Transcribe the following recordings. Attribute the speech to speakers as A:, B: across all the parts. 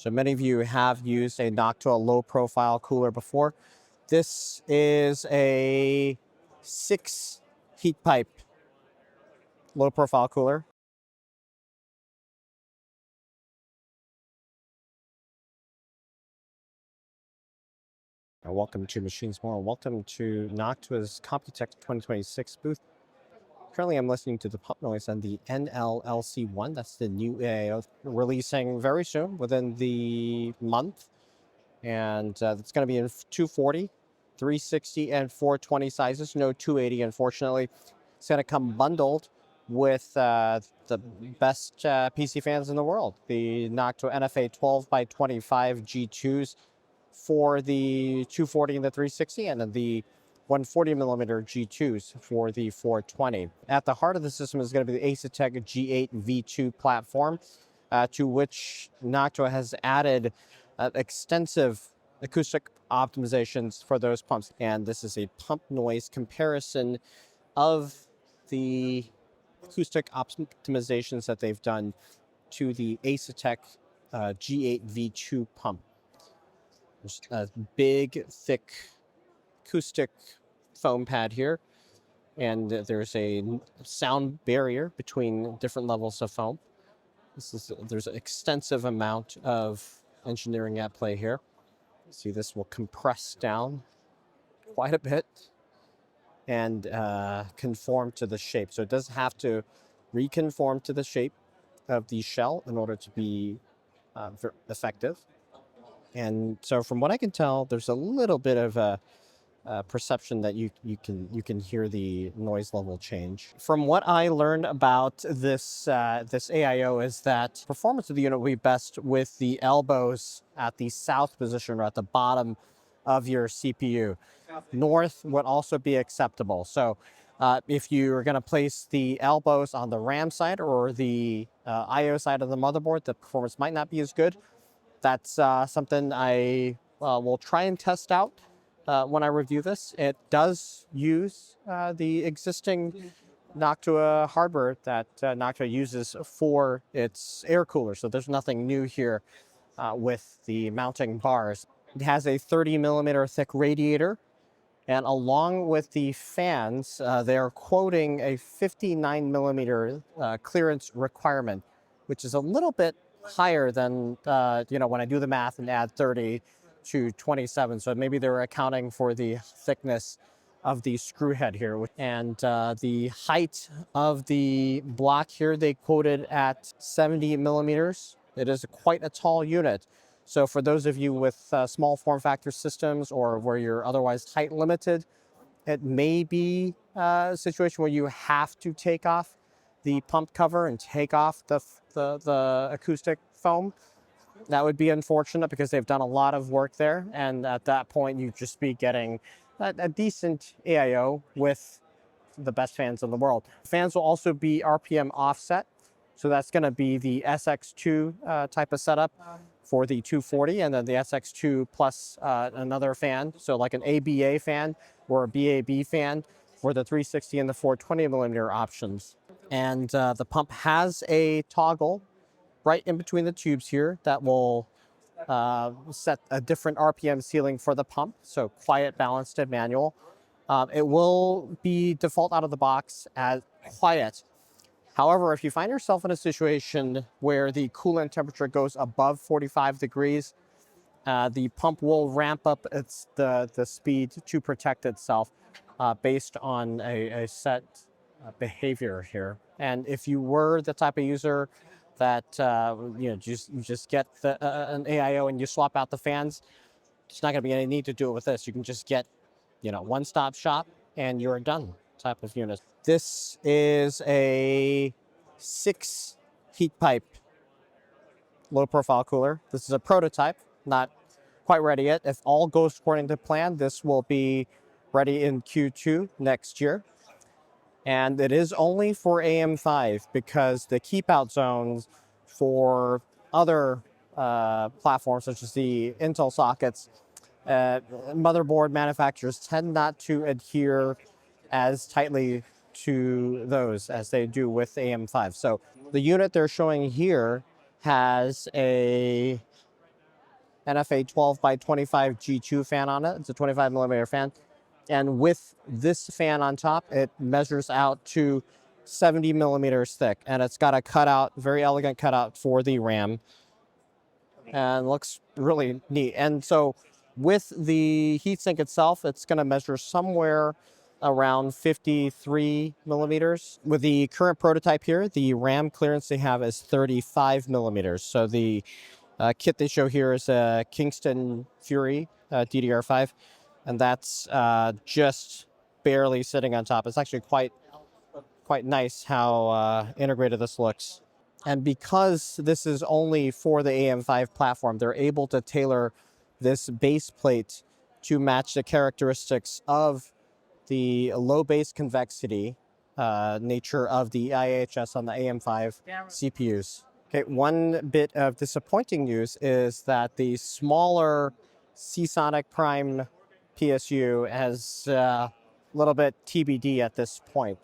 A: So many of you have used a Noctua low profile cooler before. This is a 6 heat pipe low profile cooler. Welcome to Machines More. Welcome to Noctua's Computex 2026 booth. Currently, I'm listening to the pump noise on the NL-LC1. That's the new AIO releasing very soon, within the month. And it's going to be in 240, 360, and 420 sizes. No 280, unfortunately. It's going to come bundled with the best PC fans in the world, the Noctua NFA 12x25 G2s for the 240 and the 360, and then the 140 millimeter G2s for the 420. At the heart of the system is going to be the Asetek G8 V2 platform, to which Noctua has added extensive acoustic optimizations for those pumps. And this is a pump noise comparison of the acoustic optimizations that they've done to the Asetek G8 V2 pump. There's a big, thick acoustic foam pad here, and there's a sound barrier between different levels of foam. There's an extensive amount of engineering at play here. See, this will compress down quite a bit and conform to the shape. So it does have to reconform to the shape of the shell in order to be effective. And so from what I can tell, there's a little bit of a perception that you can hear the noise level change. From what I learned about this this AIO is that performance of the unit will be best with the elbows at the south position or at the bottom of your CPU. North would also be acceptable. So if you're going to place the elbows on the RAM side or the IO side of the motherboard, the performance might not be as good. That's something I will try and test out when I review this. It does use the existing Noctua hardware that Noctua uses for its air cooler. So there's nothing new here with the mounting bars. It has a 30 millimeter thick radiator. And along with the fans, they're quoting a 59 millimeter clearance requirement, which is a little bit higher than, when I do the math and add 30 to 27. So maybe they're accounting for the thickness of the screw head here. And the height of the block here, they quoted at 70 millimeters. It is quite a tall unit. So for those of you with small form factor systems or where you're otherwise height limited, it may be a situation where you have to take off the pump cover and take off the acoustic foam. That would be unfortunate because they've done a lot of work there. And at that point, you'd just be getting a decent AIO with the best fans in the world. Fans will also be RPM offset. So that's going to be the SX2 type of setup for the 240, and then the SX2 plus another fan. So like an ABA fan or a BAB fan for the 360 and the 420 millimeter options. And the pump has a toggle right in between the tubes here that will set a different RPM ceiling for the pump. So quiet, balanced, and manual. It will be default out of the box as quiet. However, if you find yourself in a situation where the coolant temperature goes above 45 degrees, the pump will ramp up the speed to protect itself based on a set behavior here. And if you were the type of user that you just get an AIO and you swap out the fans, it's not going to be any need to do it with this. You can just get one-stop shop and you're done type of unit. This is a 6 heat pipe low profile cooler. This is a prototype, not quite ready yet. If all goes according to plan, this will be ready in Q2 next year. And it is only for AM5 because the keep out zones for other platforms such as the Intel sockets, motherboard manufacturers tend not to adhere as tightly to those as they do with AM5. So the unit they're showing here has a NFA 12 by 25 G2 fan on it. It's a 25 millimeter fan. And with this fan on top, it measures out to 70 millimeters thick. And it's got a cutout, very elegant cutout for the RAM. And looks really neat. And so with the heatsink itself, it's going to measure somewhere around 53 millimeters. With the current prototype here, the RAM clearance they have is 35 millimeters. So the kit they show here is a Kingston Fury DDR5, and that's just barely sitting on top. It's actually quite nice how integrated this looks. And because this is only for the AM5 platform, they're able to tailor this base plate to match the characteristics of the low base convexity nature of the IHS on the AM5 CPUs. Okay, one bit of disappointing news is that the smaller Seasonic Prime PSU has a little bit TBD at this point.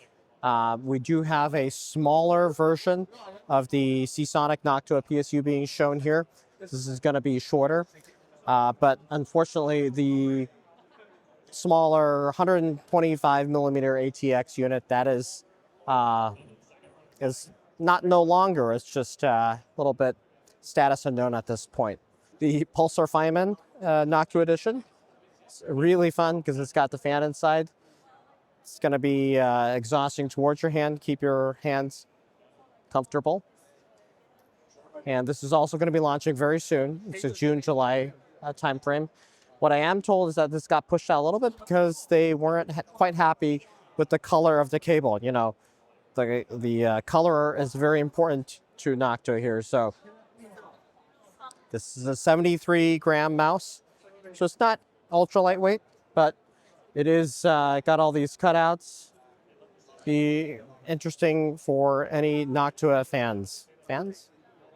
A: We do have a smaller version of the Seasonic Noctua PSU being shown here. This is going to be shorter, but unfortunately the smaller 125 millimeter ATX unit that is not no longer. It's just a little bit status unknown at this point. The Pulsar Feynman Noctua edition, it's really fun because it's got the fan inside. It's going to be exhausting towards your hand. Keep your hands comfortable. And this is also going to be launching very soon. It's a June, July time frame. What I am told is that this got pushed out a little bit because they weren't quite happy with the color of the cable. You know, the color is very important to Noctua here. So this is a 73 gram mouse. So it's not ultra lightweight, but it is got all these cutouts. Be interesting for any Noctua fans.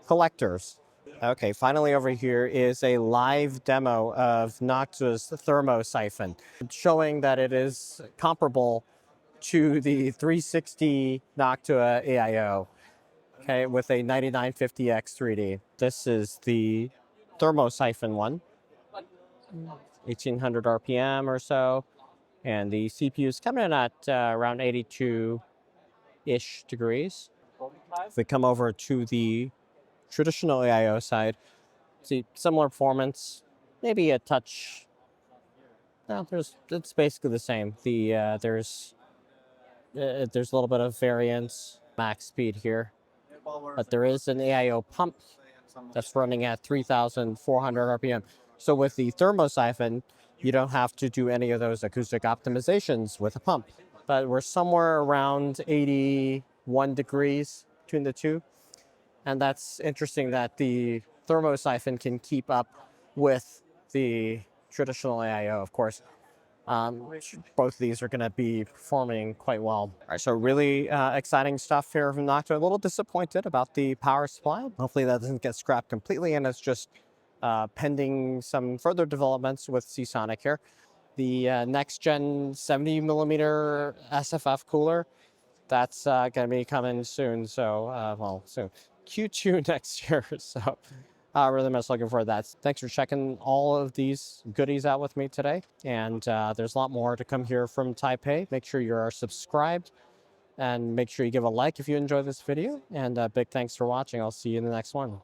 A: Collectors. Okay, finally over here is a live demo of Noctua's Thermosiphon, showing that it is comparable to the 360 Noctua AIO, okay, with a 9950X 3D. This is the Thermosiphon one, 1800 RPM or so, and the CPU is coming in at around 82-ish degrees. If we come over to the traditional AIO side, see similar performance, maybe a touch. No, it's basically the same. There's a little bit of variance, max speed here, but there is an AIO pump that's running at 3,400 RPM. So with the Thermosiphon, you don't have to do any of those acoustic optimizations with a pump. But we're somewhere around 81 degrees between the two. And that's interesting that the Thermosiphon can keep up with the traditional AIO, of course. Both of these are going to be performing quite well. All right, so really exciting stuff here from Noctua. A little disappointed about the power supply. Hopefully that doesn't get scrapped completely, and it's just pending some further developments with Seasonic here. The next gen 70 millimeter SFF cooler, that's going to be coming soon. So, well, soon. Q2 next year. So really much looking forward to that. Thanks for checking all of these goodies out with me today. And there's a lot more to come here from Taipei. Make sure you're subscribed and make sure you give a like if you enjoyed this video. And big thanks for watching. I'll see you in the next one.